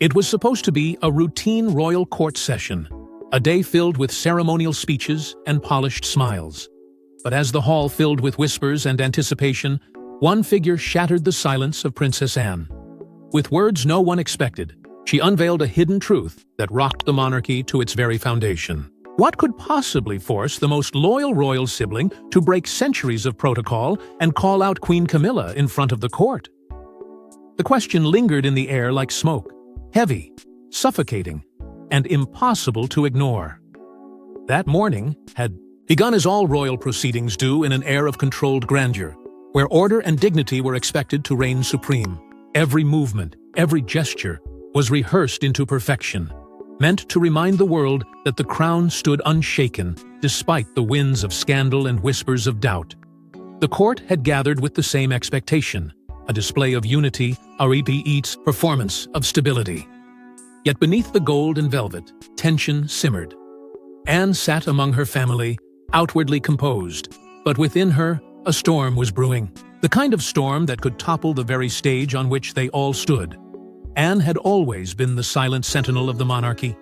It was supposed to be a routine royal court session, a day filled with ceremonial speeches and polished smiles. But as the hall filled with whispers and anticipation, one figure shattered the silence of Princess Anne. With words no one expected, she unveiled a hidden truth that rocked the monarchy to its very foundation. What could possibly force the most loyal royal sibling to break centuries of protocol and call out Queen Camilla in front of the court? The question lingered in the air like smoke, heavy, suffocating, and impossible to ignore. That morning had begun as all royal proceedings do, in an air of controlled grandeur, where order and dignity were expected to reign supreme. Every movement, every gesture, was rehearsed into perfection, meant to remind the world that the crown stood unshaken despite the winds of scandal and whispers of doubt. The court had gathered with the same expectation, a display of unity, a repeat performance of stability. Yet beneath the gold and velvet, tension simmered. Anne sat among her family, outwardly composed, but within her, a storm was brewing, the kind of storm that could topple the very stage on which they all stood. Anne had always been the silent sentinel of the monarchy.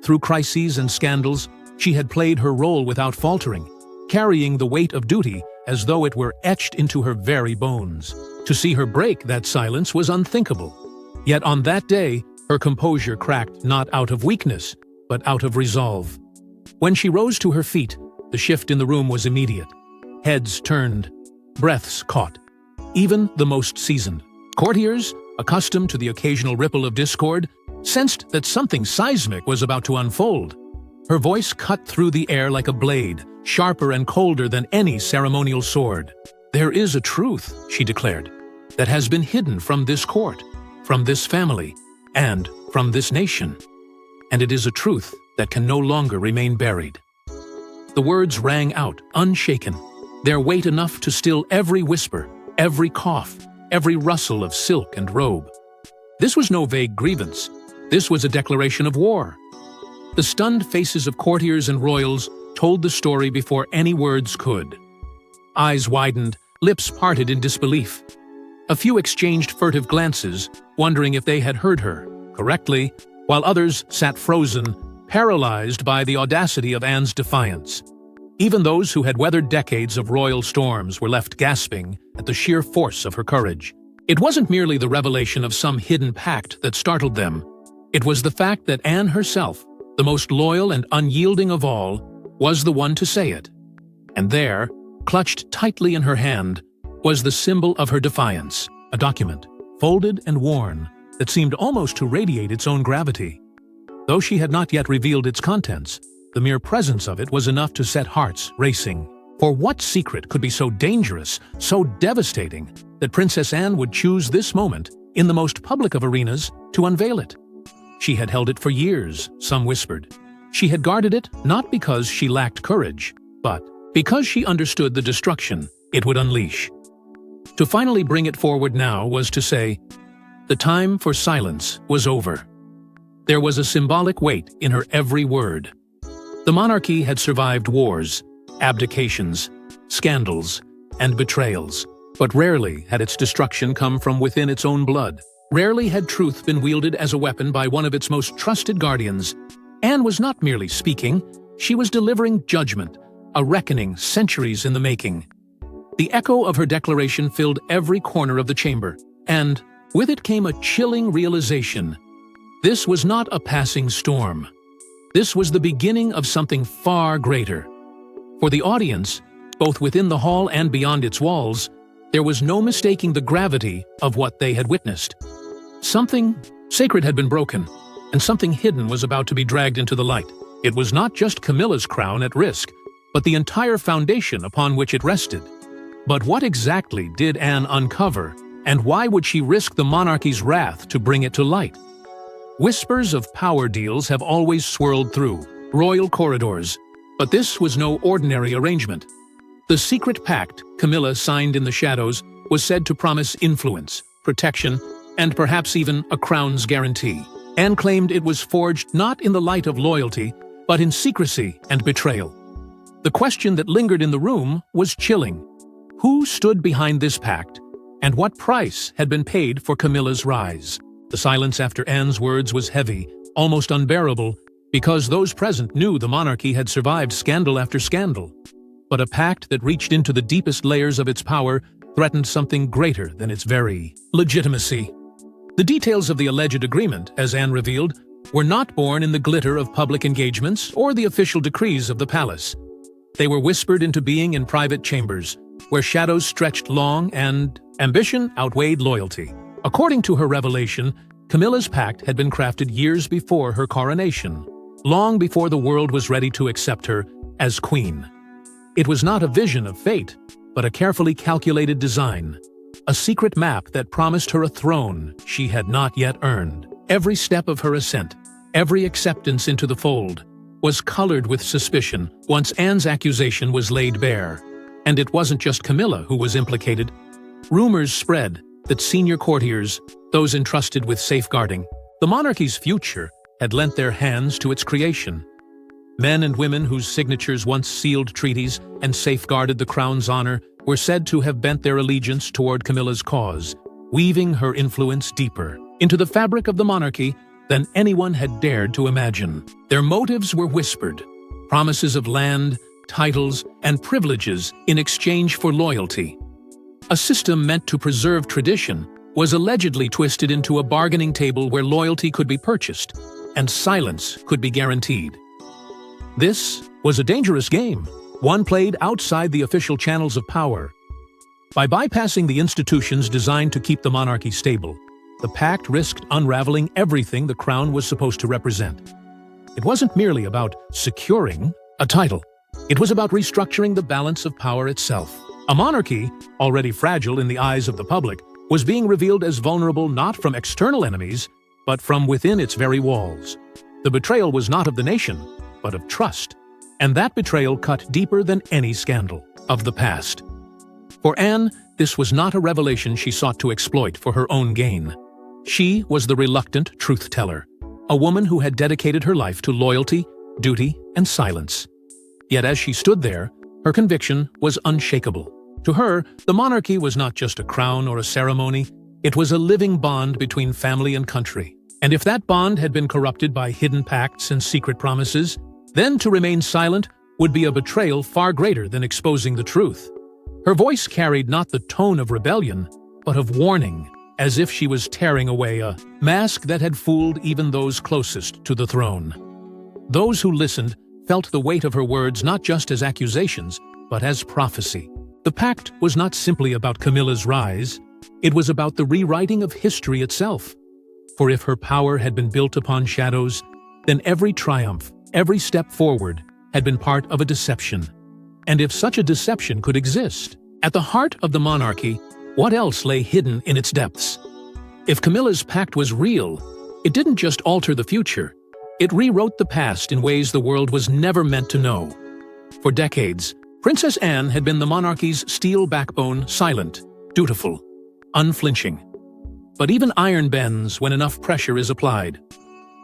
Through crises and scandals, she had played her role without faltering, carrying the weight of duty as though it were etched into her very bones. To see her break that silence was unthinkable. Yet on that day, her composure cracked not out of weakness, but out of resolve. When she rose to her feet, the shift in the room was immediate. Heads turned, breaths caught. Even the most seasoned courtiers, accustomed to the occasional ripple of discord, sensed that something seismic was about to unfold. Her voice cut through the air like a blade, sharper and colder than any ceremonial sword. "There is a truth," she declared, "that has been hidden from this court, from this family, and from this nation. And it is a truth that can no longer remain buried." The words rang out, unshaken, their weight enough to still every whisper, every cough, every rustle of silk and robe. This was no vague grievance. This was a declaration of war. The stunned faces of courtiers and royals told the story before any words could. Eyes widened, lips parted in disbelief. A few exchanged furtive glances, wondering if they had heard her correctly, while others sat frozen, paralyzed by the audacity of Anne's defiance. Even those who had weathered decades of royal storms were left gasping at the sheer force of her courage. It wasn't merely the revelation of some hidden pact that startled them. It was the fact that Anne herself, the most loyal and unyielding of all, was the one to say it. And there, clutched tightly in her hand, was the symbol of her defiance, a document, folded and worn, that seemed almost to radiate its own gravity. Though she had not yet revealed its contents, the mere presence of it was enough to set hearts racing. For what secret could be so dangerous, so devastating, that Princess Anne would choose this moment, in the most public of arenas, to unveil it? She had held it for years, some whispered. She had guarded it not because she lacked courage, but because she understood the destruction it would unleash. To finally bring it forward now was to say, the time for silence was over. There was a symbolic weight in her every word. The monarchy had survived wars, abdications, scandals, and betrayals, but rarely had its destruction come from within its own blood. Rarely had truth been wielded as a weapon by one of its most trusted guardians. Anne was not merely speaking, she was delivering judgment, a reckoning centuries in the making. The echo of her declaration filled every corner of the chamber, and with it came a chilling realization. This was not a passing storm. This was the beginning of something far greater. For the audience, both within the hall and beyond its walls, there was no mistaking the gravity of what they had witnessed. Something sacred had been broken, and something hidden was about to be dragged into the light. It was not just Camilla's crown at risk, but the entire foundation upon which it rested. But what exactly did Anne uncover, and why would she risk the monarchy's wrath to bring it to light? Whispers of power deals have always swirled through royal corridors, but this was no ordinary arrangement. The secret pact Camilla signed in the shadows was said to promise influence, protection, and perhaps even a crown's guarantee. Anne claimed it was forged not in the light of loyalty, but in secrecy and betrayal. The question that lingered in the room was chilling. Who stood behind this pact, and what price had been paid for Camilla's rise? The silence after Anne's words was heavy, almost unbearable, because those present knew the monarchy had survived scandal after scandal. But a pact that reached into the deepest layers of its power threatened something greater than its very legitimacy. The details of the alleged agreement, as Anne revealed, were not born in the glitter of public engagements or the official decrees of the palace. They were whispered into being in private chambers, where shadows stretched long and ambition outweighed loyalty. According to her revelation, Camilla's pact had been crafted years before her coronation, long before the world was ready to accept her as queen. It was not a vision of fate, but a carefully calculated design, a secret map that promised her a throne she had not yet earned. Every step of her ascent, every acceptance into the fold, was colored with suspicion once Anne's accusation was laid bare. And it wasn't just Camilla who was implicated. Rumors spread that senior courtiers, those entrusted with safeguarding the monarchy's future, had lent their hands to its creation. Men and women whose signatures once sealed treaties and safeguarded the crown's honor were said to have bent their allegiance toward Camilla's cause, weaving her influence deeper into the fabric of the monarchy than anyone had dared to imagine. Their motives were whispered: promises of land, titles, and privileges in exchange for loyalty. A system meant to preserve tradition was allegedly twisted into a bargaining table where loyalty could be purchased and silence could be guaranteed. This was a dangerous game, one played outside the official channels of power. By bypassing the institutions designed to keep the monarchy stable, the pact risked unraveling everything the crown was supposed to represent. It wasn't merely about securing a title. It was about restructuring the balance of power itself. A monarchy, already fragile in the eyes of the public, was being revealed as vulnerable not from external enemies, but from within its very walls. The betrayal was not of the nation, but of trust. And that betrayal cut deeper than any scandal of the past. For Anne, this was not a revelation she sought to exploit for her own gain. She was the reluctant truth-teller, a woman who had dedicated her life to loyalty, duty, and silence. Yet as she stood there, her conviction was unshakable. To her, the monarchy was not just a crown or a ceremony, it was a living bond between family and country. And if that bond had been corrupted by hidden pacts and secret promises, then to remain silent would be a betrayal far greater than exposing the truth. Her voice carried not the tone of rebellion, but of warning, as if she was tearing away a mask that had fooled even those closest to the throne. Those who listened felt the weight of her words not just as accusations, but as prophecy. The pact was not simply about Camilla's rise, it was about the rewriting of history itself. For if her power had been built upon shadows, then every triumph, every step forward, had been part of a deception. And if such a deception could exist, at the heart of the monarchy, what else lay hidden in its depths? If Camilla's pact was real, it didn't just alter the future, it rewrote the past in ways the world was never meant to know. For decades, Princess Anne had been the monarchy's steel backbone, silent, dutiful, unflinching. But even iron bends when enough pressure is applied.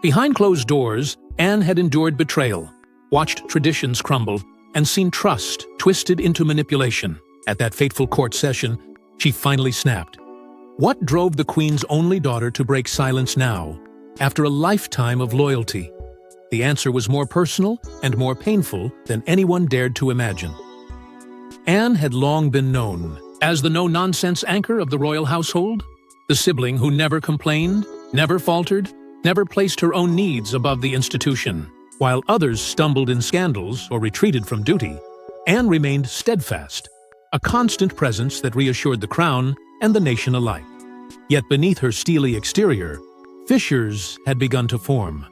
Behind closed doors, Anne had endured betrayal, watched traditions crumble, and seen trust twisted into manipulation. At that fateful court session, she finally snapped. What drove the Queen's only daughter to break silence now, after a lifetime of loyalty? The answer was more personal and more painful than anyone dared to imagine. Anne had long been known as the no-nonsense anchor of the royal household, the sibling who never complained, never faltered, never placed her own needs above the institution. While others stumbled in scandals or retreated from duty, Anne remained steadfast, a constant presence that reassured the crown and the nation alike. Yet beneath her steely exterior, fissures had begun to form.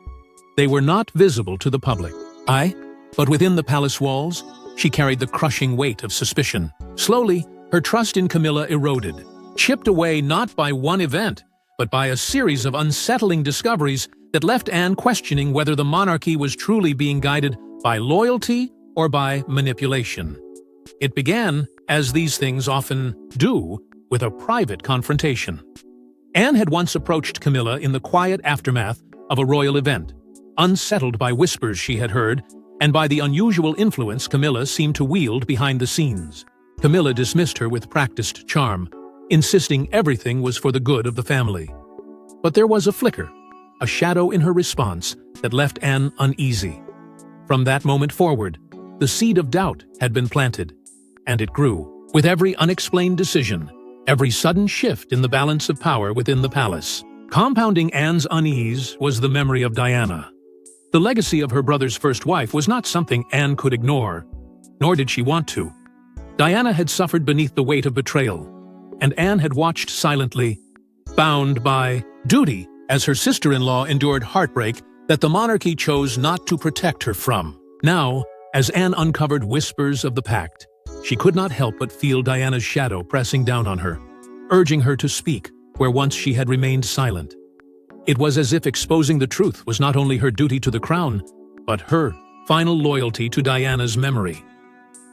They were not visible to the public. But within the palace walls, she carried the crushing weight of suspicion. Slowly, her trust in Camilla eroded, chipped away not by one event, but by a series of unsettling discoveries that left Anne questioning whether the monarchy was truly being guided by loyalty or by manipulation. It began, as these things often do, with a private confrontation. Anne had once approached Camilla in the quiet aftermath of a royal event, unsettled by whispers she had heard and by the unusual influence Camilla seemed to wield behind the scenes. Camilla dismissed her with practiced charm, insisting everything was for the good of the family. But there was a flicker, a shadow in her response that left Anne uneasy. From that moment forward, the seed of doubt had been planted, and it grew. With every unexplained decision, every sudden shift in the balance of power within the palace. Compounding Anne's unease was the memory of Diana. The legacy of her brother's first wife was not something Anne could ignore, nor did she want to. Diana had suffered beneath the weight of betrayal, and Anne had watched silently, bound by duty, as her sister-in-law endured heartbreak that the monarchy chose not to protect her from. Now, as Anne uncovered whispers of the Pact, she could not help but feel Diana's shadow pressing down on her, urging her to speak where once she had remained silent. It was as if exposing the truth was not only her duty to the crown, but her final loyalty to Diana's memory.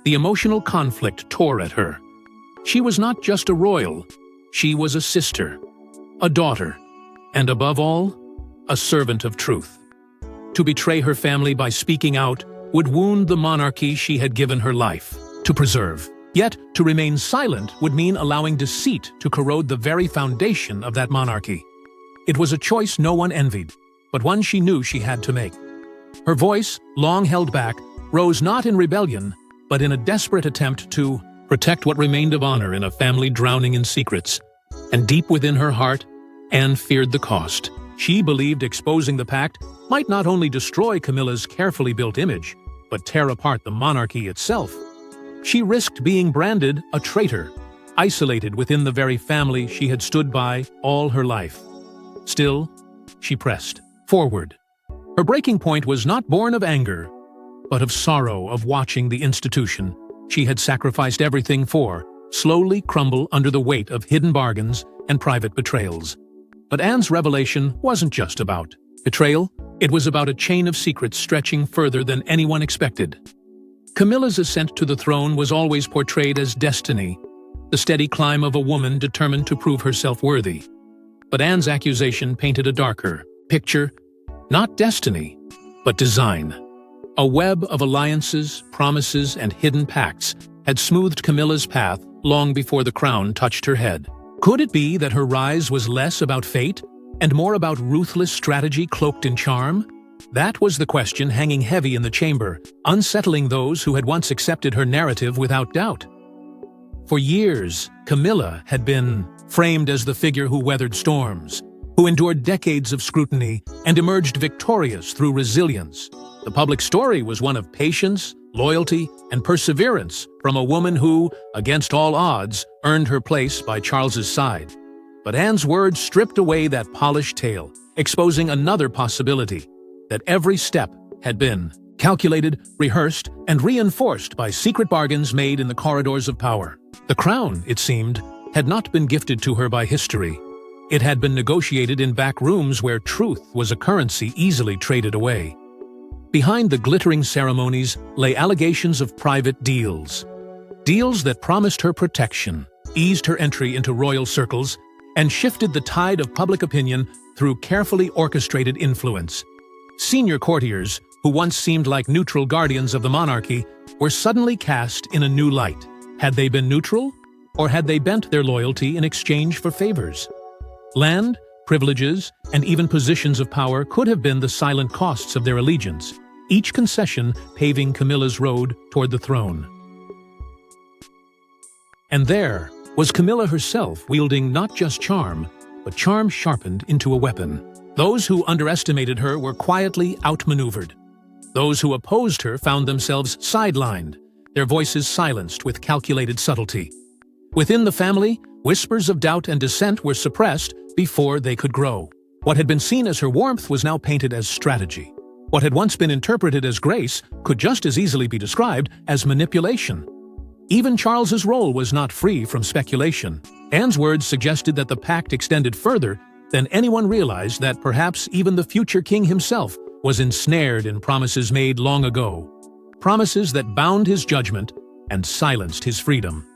The emotional conflict tore at her. She was not just a royal, she was a sister, a daughter, and above all, a servant of truth. To betray her family by speaking out would wound the monarchy she had given her life to preserve. Yet, to remain silent would mean allowing deceit to corrode the very foundation of that monarchy. It was a choice no one envied, but one she knew she had to make. Her voice, long held back, rose not in rebellion, but in a desperate attempt to protect what remained of honor in a family drowning in secrets. And deep within her heart, Anne feared the cost. She believed exposing the Pact might not only destroy Camilla's carefully built image, but tear apart the monarchy itself. She risked being branded a traitor, isolated within the very family she had stood by all her life. Still, she pressed forward. Her breaking point was not born of anger, but of sorrow of watching the institution she had sacrificed everything for slowly crumble under the weight of hidden bargains and private betrayals. But Anne's revelation wasn't just about betrayal, it was about a chain of secrets stretching further than anyone expected. Camilla's ascent to the throne was always portrayed as destiny, the steady climb of a woman determined to prove herself worthy. But Anne's accusation painted a darker picture, not destiny, but design. A web of alliances, promises, and hidden pacts had smoothed Camilla's path long before the crown touched her head. Could it be that her rise was less about fate and more about ruthless strategy cloaked in charm? That was the question hanging heavy in the chamber, unsettling those who had once accepted her narrative without doubt. For years, Camilla had been framed as the figure who weathered storms, who endured decades of scrutiny and emerged victorious through resilience. The public story was one of patience, loyalty, and perseverance from a woman who, against all odds, earned her place by Charles's side. But Anne's words stripped away that polished tale, exposing another possibility, that every step had been calculated, rehearsed, and reinforced by secret bargains made in the corridors of power. The crown, it seemed, had not been gifted to her by history. It had been negotiated in back rooms where truth was a currency easily traded away. Behind the glittering ceremonies lay allegations of private deals. Deals that promised her protection, eased her entry into royal circles, and shifted the tide of public opinion through carefully orchestrated influence. Senior courtiers, who once seemed like neutral guardians of the monarchy, were suddenly cast in a new light. Had they been neutral, or had they bent their loyalty in exchange for favors? Land, privileges, and even positions of power could have been the silent costs of their allegiance, each concession paving Camilla's road toward the throne. And there was Camilla herself wielding not just charm, but charm sharpened into a weapon. Those who underestimated her were quietly outmaneuvered. Those who opposed her found themselves sidelined, their voices silenced with calculated subtlety. Within the family, whispers of doubt and dissent were suppressed before they could grow. What had been seen as her warmth was now painted as strategy. What had once been interpreted as grace could just as easily be described as manipulation. Even Charles's role was not free from speculation. Anne's words suggested that the pact extended further than anyone realized, that perhaps even the future king himself was ensnared in promises made long ago. Promises that bound his judgment and silenced his freedom.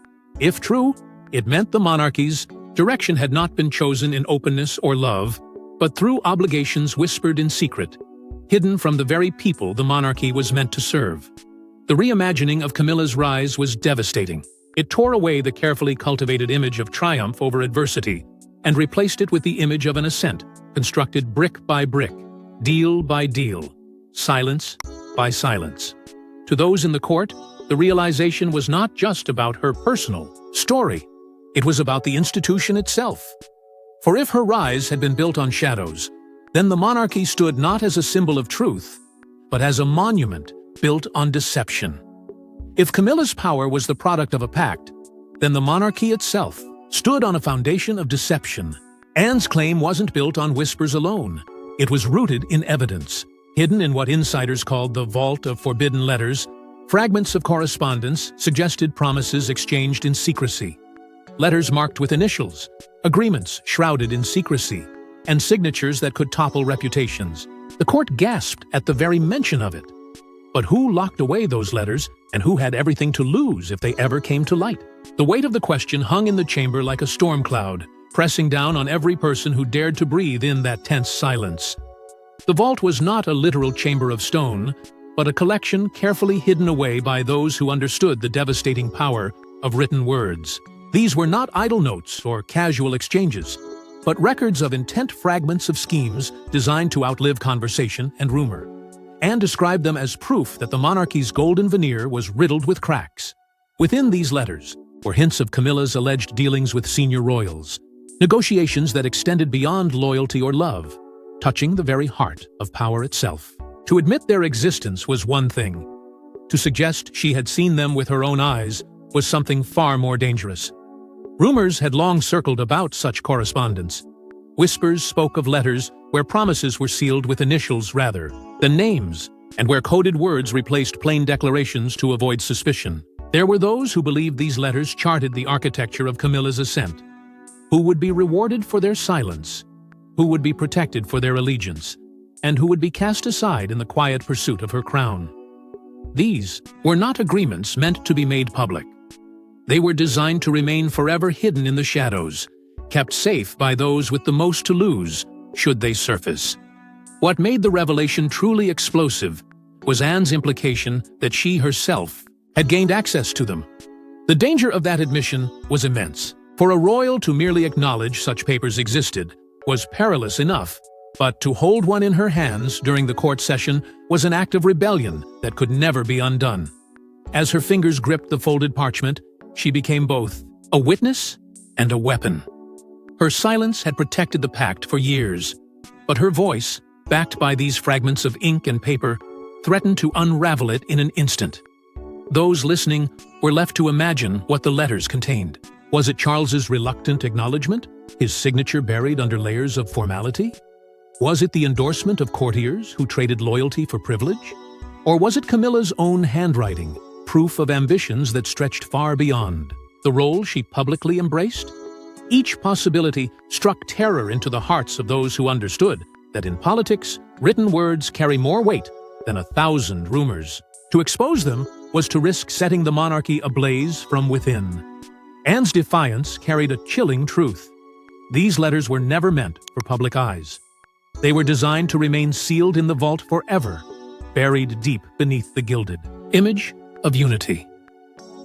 If true, it meant the monarchy's direction had not been chosen in openness or love, but through obligations whispered in secret, hidden from the very people the monarchy was meant to serve. The reimagining of Camilla's rise was devastating. It tore away the carefully cultivated image of triumph over adversity, and replaced it with the image of an ascent, constructed brick by brick, deal by deal, silence by silence. To those in the court, the realization was not just about her personal story. It was about the institution itself. For if her rise had been built on shadows, then the monarchy stood not as a symbol of truth, but as a monument built on deception. If Camilla's power was the product of a pact, then the monarchy itself stood on a foundation of deception. Anne's claim wasn't built on whispers alone. It was rooted in evidence, hidden in what insiders called the vault of forbidden letters. Fragments of correspondence suggested promises exchanged in secrecy. Letters marked with initials, agreements shrouded in secrecy, and signatures that could topple reputations. The court gasped at the very mention of it. But who locked away those letters, and who had everything to lose if they ever came to light? The weight of the question hung in the chamber like a storm cloud, pressing down on every person who dared to breathe in that tense silence. The vault was not a literal chamber of stone, but a collection carefully hidden away by those who understood the devastating power of written words. These were not idle notes or casual exchanges, but records of intent, fragments of schemes designed to outlive conversation and rumor. Anne described them as proof that the monarchy's golden veneer was riddled with cracks. Within these letters were hints of Camilla's alleged dealings with senior royals, negotiations that extended beyond loyalty or love, touching the very heart of power itself. To admit their existence was one thing. To suggest she had seen them with her own eyes was something far more dangerous. Rumors had long circled about such correspondence. Whispers spoke of letters where promises were sealed with initials rather than names, and where coded words replaced plain declarations to avoid suspicion. There were those who believed these letters charted the architecture of Camilla's ascent, who would be rewarded for their silence, who would be protected for their allegiance, and who would be cast aside in the quiet pursuit of her crown. These were not agreements meant to be made public. They were designed to remain forever hidden in the shadows, kept safe by those with the most to lose, should they surface. What made the revelation truly explosive was Anne's implication that she herself had gained access to them. The danger of that admission was immense. For a royal to merely acknowledge such papers existed was perilous enough, but to hold one in her hands during the court session was an act of rebellion that could never be undone. As her fingers gripped the folded parchment, she became both a witness and a weapon. Her silence had protected the pact for years, but her voice, backed by these fragments of ink and paper, threatened to unravel it in an instant. Those listening were left to imagine what the letters contained. Was it Charles's reluctant acknowledgement, his signature buried under layers of formality? Was it the endorsement of courtiers who traded loyalty for privilege? Or was it Camilla's own handwriting, proof of ambitions that stretched far beyond the role she publicly embraced? Each possibility struck terror into the hearts of those who understood that in politics, written words carry more weight than 1,000 rumors. To expose them was to risk setting the monarchy ablaze from within. Anne's defiance carried a chilling truth. These letters were never meant for public eyes. They were designed to remain sealed in the vault forever, buried deep beneath the gilded image of unity.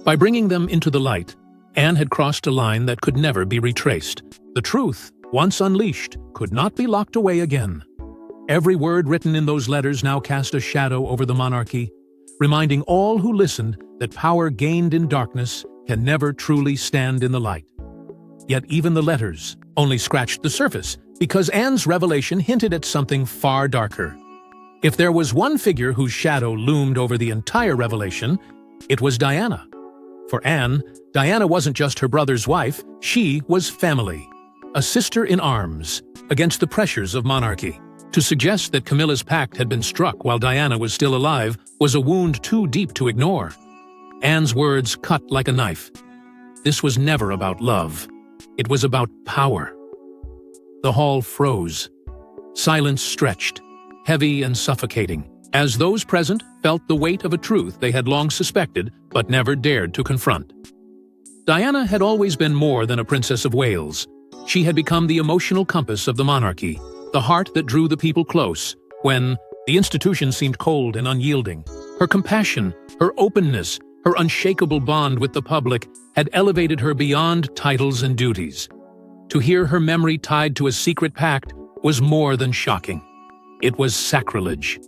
By bringing them into the light, Anne had crossed a line that could never be retraced. The truth, once unleashed, could not be locked away again. Every word written in those letters now cast a shadow over the monarchy, reminding all who listened that power gained in darkness can never truly stand in the light. Yet even the letters only scratched the surface, because Anne's revelation hinted at something far darker. If there was one figure whose shadow loomed over the entire revelation, it was Diana. For Anne, Diana wasn't just her brother's wife, she was family, a sister in arms, against the pressures of monarchy. To suggest that Camilla's pact had been struck while Diana was still alive was a wound too deep to ignore. Anne's words cut like a knife. This was never about love. It was about power. The hall froze. Silence stretched, heavy and suffocating, as those present felt the weight of a truth they had long suspected but never dared to confront. Diana had always been more than a princess of Wales. She had become the emotional compass of the monarchy, the heart that drew the people close when the institution seemed cold and unyielding. Her compassion, her openness, her unshakable bond with the public had elevated her beyond titles and duties. to hear her memory tied to a secret pact was more than shocking. It was sacrilege.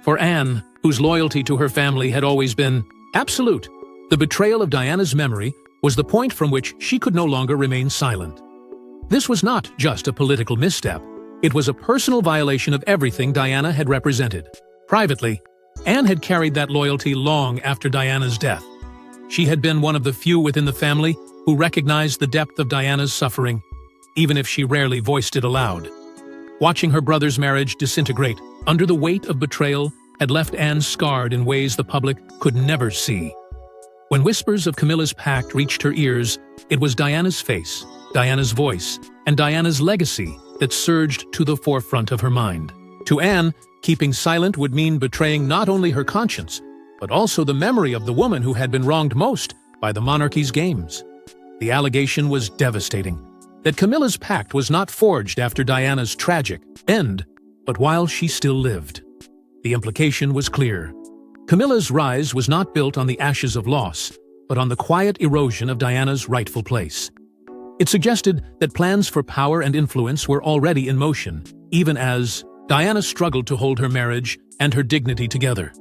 For Anne, whose loyalty to her family had always been absolute, the betrayal of Diana's memory was the point from which she could no longer remain silent. This was not just a political misstep. It was a personal violation of everything Diana had represented. Privately, Anne had carried that loyalty long after Diana's death. She had been one of the few within the family who recognized the depth of Diana's suffering, even if she rarely voiced it aloud. Watching her brother's marriage disintegrate under the weight of betrayal had left Anne scarred in ways the public could never see. When whispers of Camilla's pact reached her ears, it was Diana's face, Diana's voice, and Diana's legacy that surged to the forefront of her mind. To Anne, keeping silent would mean betraying not only her conscience, but also the memory of the woman who had been wronged most by the monarchy's games. The allegation was devastating, that Camilla's pact was not forged after Diana's tragic end, but while she still lived. The implication was clear. Camilla's rise was not built on the ashes of loss, but on the quiet erosion of Diana's rightful place. It suggested that plans for power and influence were already in motion, even as Diana struggled to hold her marriage and her dignity together.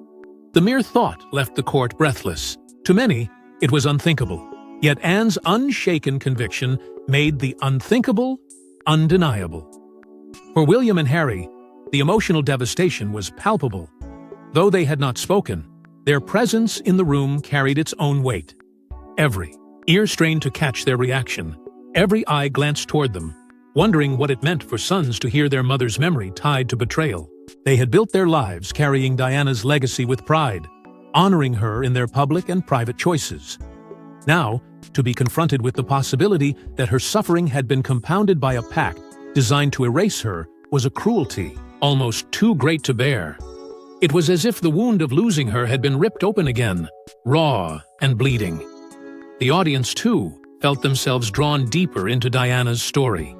The mere thought left the court breathless. To many, it was unthinkable. Yet Anne's unshaken conviction made the unthinkable undeniable. For William and Harry, the emotional devastation was palpable. Though they had not spoken, their presence in the room carried its own weight. Every ear strained to catch their reaction. Every eye glanced toward them, wondering what it meant for sons to hear their mother's memory tied to betrayal. They had built their lives carrying Diana's legacy with pride, honoring her in their public and private choices. Now, to be confronted with the possibility that her suffering had been compounded by a pact designed to erase her was a cruelty almost too great to bear. It was as if the wound of losing her had been ripped open again, raw and bleeding. The audience, too, felt themselves drawn deeper into Diana's story.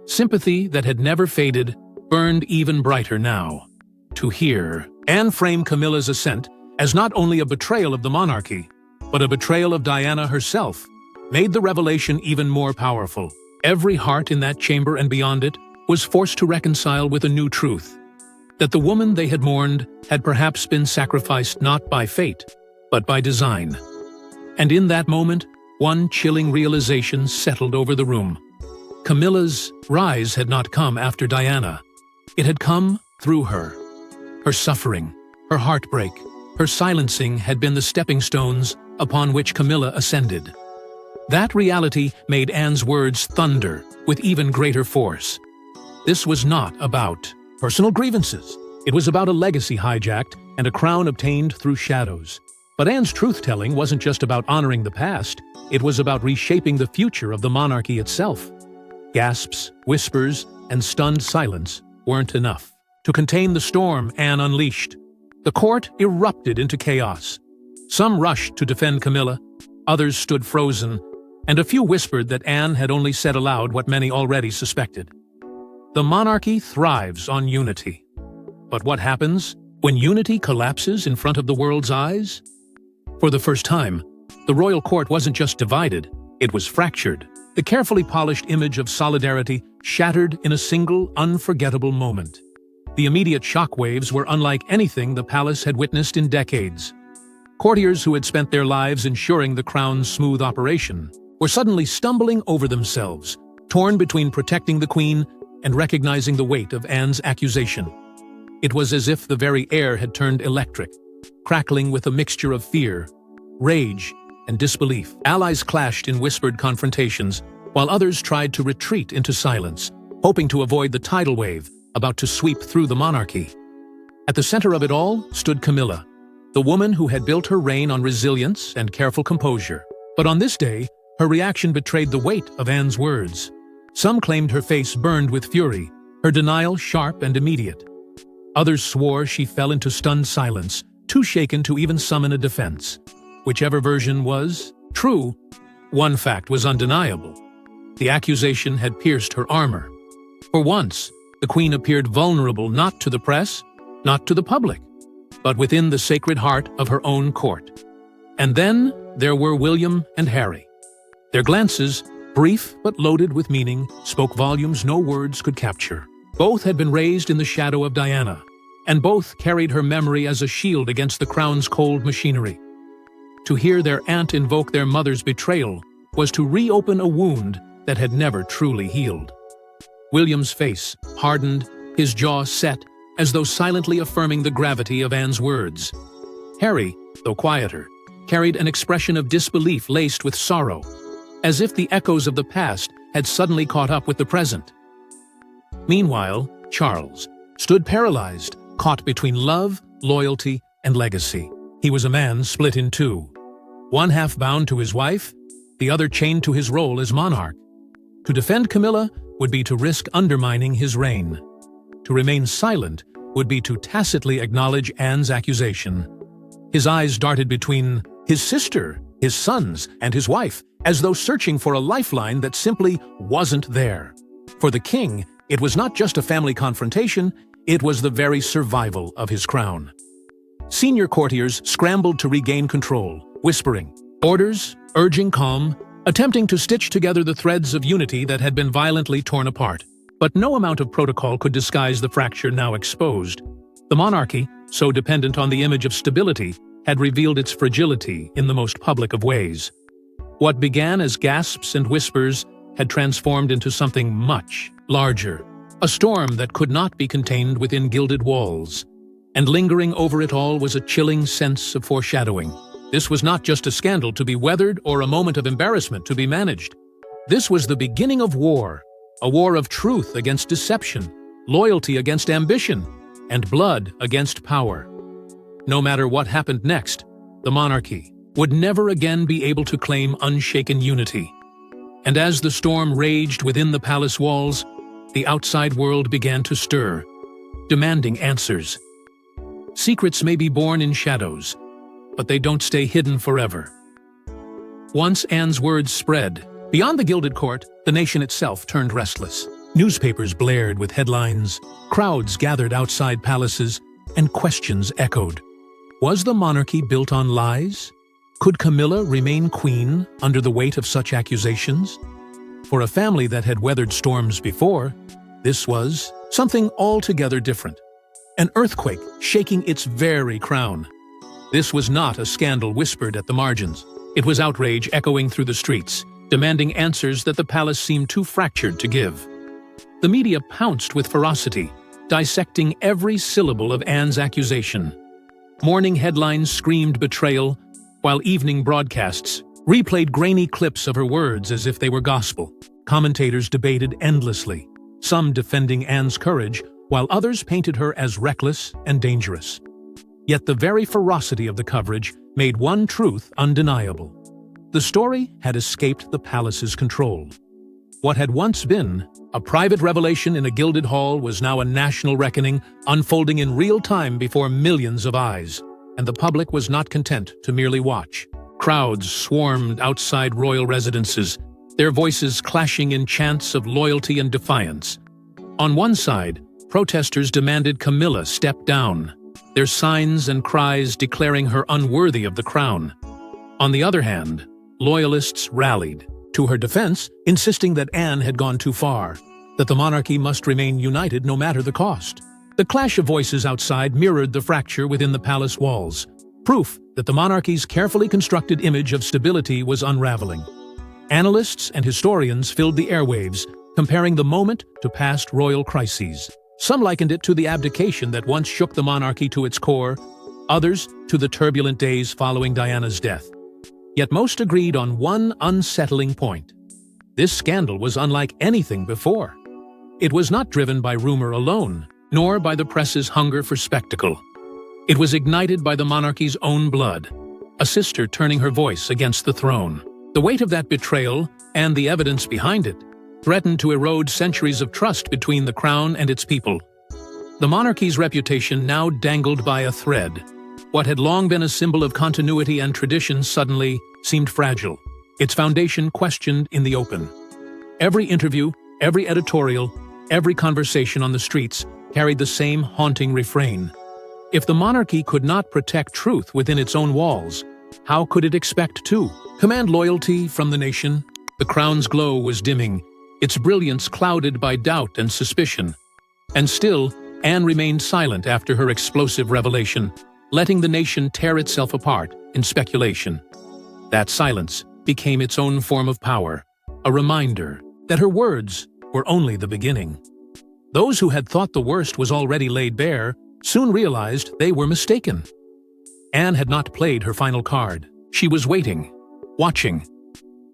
Sympathy that had never faded burned even brighter now. To hear Anne frame Camilla's ascent as not only a betrayal of the monarchy, but a betrayal of Diana herself, made the revelation even more powerful. Every heart in that chamber and beyond it was forced to reconcile with a new truth, that the woman they had mourned had perhaps been sacrificed not by fate, but by design. And in that moment, one chilling realization settled over the room. Camilla's rise had not come after Diana. It had come through her. Her suffering, her heartbreak, her silencing had been the stepping stones upon which Camilla ascended. That reality made Anne's words thunder with even greater force. This was not about personal grievances. It was about a legacy hijacked and a crown obtained through shadows. But Anne's truth-telling wasn't just about honoring the past, it was about reshaping the future of the monarchy itself. Gasps, whispers, and stunned silence weren't enough to contain the storm Anne unleashed. The court erupted into chaos. Some rushed to defend Camilla, others stood frozen, and a few whispered that Anne had only said aloud what many already suspected. The monarchy thrives on unity. But what happens when unity collapses in front of the world's eyes? For the first time, the royal court wasn't just divided, it was fractured. The carefully polished image of solidarity shattered in a single, unforgettable moment. The immediate shockwaves were unlike anything the palace had witnessed in decades. Courtiers who had spent their lives ensuring the crown's smooth operation were suddenly stumbling over themselves, torn between protecting the queen and recognizing the weight of Anne's accusation. It was as if the very air had turned electric, crackling with a mixture of fear, rage, and disbelief. Allies clashed in whispered confrontations, while others tried to retreat into silence, hoping to avoid the tidal wave about to sweep through the monarchy. At the center of it all stood Camilla, the woman who had built her reign on resilience and careful composure. But on this day, her reaction betrayed the weight of Anne's words. Some claimed her face burned with fury, her denial sharp and immediate. Others swore she fell into stunned silence, too shaken to even summon a defense. Whichever version was true, one fact was undeniable. The accusation had pierced her armor. For once, the queen appeared vulnerable not to the press, not to the public, but within the sacred heart of her own court. And then there were William and Harry. Their glances, Brief but loaded with meaning, spoke volumes no words could capture. Both had been raised in the shadow of Diana, and both carried her memory as a shield against the crown's cold machinery. To hear their aunt invoke their mother's betrayal was to reopen a wound that had never truly healed. William's face hardened, his jaw set, as though silently affirming the gravity of Anne's words. Harry, though quieter, carried an expression of disbelief laced with sorrow, as if the echoes of the past had suddenly caught up with the present. Meanwhile, Charles stood paralyzed, caught between love, loyalty, and legacy. He was a man split in two, one half bound to his wife, the other chained to his role as monarch. To defend Camilla would be to risk undermining his reign. To remain silent would be to tacitly acknowledge Anne's accusation. His eyes darted between his sister, his sons, and his wife, as though searching for a lifeline that simply wasn't there. For the king, it was not just a family confrontation, it was the very survival of his crown. Senior courtiers scrambled to regain control, whispering orders, urging calm, attempting to stitch together the threads of unity that had been violently torn apart. But no amount of protocol could disguise the fracture now exposed. The monarchy, so dependent on the image of stability, had revealed its fragility in the most public of ways. What began as gasps and whispers had transformed into something much larger, a storm that could not be contained within gilded walls. And lingering over it all was a chilling sense of foreshadowing. This was not just a scandal to be weathered or a moment of embarrassment to be managed. This was the beginning of war, a war of truth against deception, loyalty against ambition, and blood against power. No matter what happened next, the monarchy would never again be able to claim unshaken unity. And as the storm raged within the palace walls, the outside world began to stir, demanding answers. Secrets may be born in shadows, but they don't stay hidden forever. Once Anne's words spread, beyond the gilded court, the nation itself turned restless. Newspapers blared with headlines, crowds gathered outside palaces, and questions echoed. Was the monarchy built on lies? Could Camilla remain queen under the weight of such accusations? For a family that had weathered storms before, this was something altogether different. An earthquake shaking its very crown. This was not a scandal whispered at the margins. It was outrage echoing through the streets, demanding answers that the palace seemed too fractured to give. The media pounced with ferocity, dissecting every syllable of Anne's accusation. Morning headlines screamed betrayal, while evening broadcasts replayed grainy clips of her words as if they were gospel. Commentators debated endlessly, some defending Anne's courage, while others painted her as reckless and dangerous. Yet the very ferocity of the coverage made one truth undeniable. The story had escaped the palace's control. What had once been a private revelation in a gilded hall was now a national reckoning unfolding in real time before millions of eyes. And the public was not content to merely watch. Crowds swarmed outside royal residences, their voices clashing in chants of loyalty and defiance. On one side, protesters demanded Camilla step down, their signs and cries declaring her unworthy of the crown. On the other hand, loyalists rallied to her defense, insisting that Anne had gone too far, that the monarchy must remain united no matter the cost. The clash of voices outside mirrored the fracture within the palace walls, proof that the monarchy's carefully constructed image of stability was unraveling. Analysts and historians filled the airwaves, comparing the moment to past royal crises. Some likened it to the abdication that once shook the monarchy to its core, others to the turbulent days following Diana's death. Yet most agreed on one unsettling point. This scandal was unlike anything before. It was not driven by rumor alone, nor by the press's hunger for spectacle. It was ignited by the monarchy's own blood, a sister turning her voice against the throne. The weight of that betrayal, and the evidence behind it, threatened to erode centuries of trust between the crown and its people. The monarchy's reputation now dangled by a thread. What had long been a symbol of continuity and tradition suddenly seemed fragile, its foundation questioned in the open. Every interview, every editorial, every conversation on the streets carried the same haunting refrain. If the monarchy could not protect truth within its own walls, how could it expect to command loyalty from the nation? The crown's glow was dimming, its brilliance clouded by doubt and suspicion. And still, Anne remained silent after her explosive revelation, letting the nation tear itself apart in speculation. That silence became its own form of power, a reminder that her words were only the beginning. Those who had thought the worst was already laid bare soon realized they were mistaken. Anne had not played her final card. She was waiting, watching,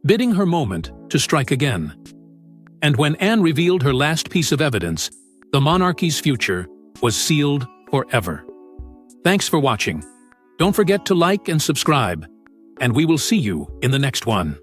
bidding her moment to strike again. And when Anne revealed her last piece of evidence, the monarchy's future was sealed forever. Thanks for watching. Don't forget to like and subscribe, and we will see you in the next one.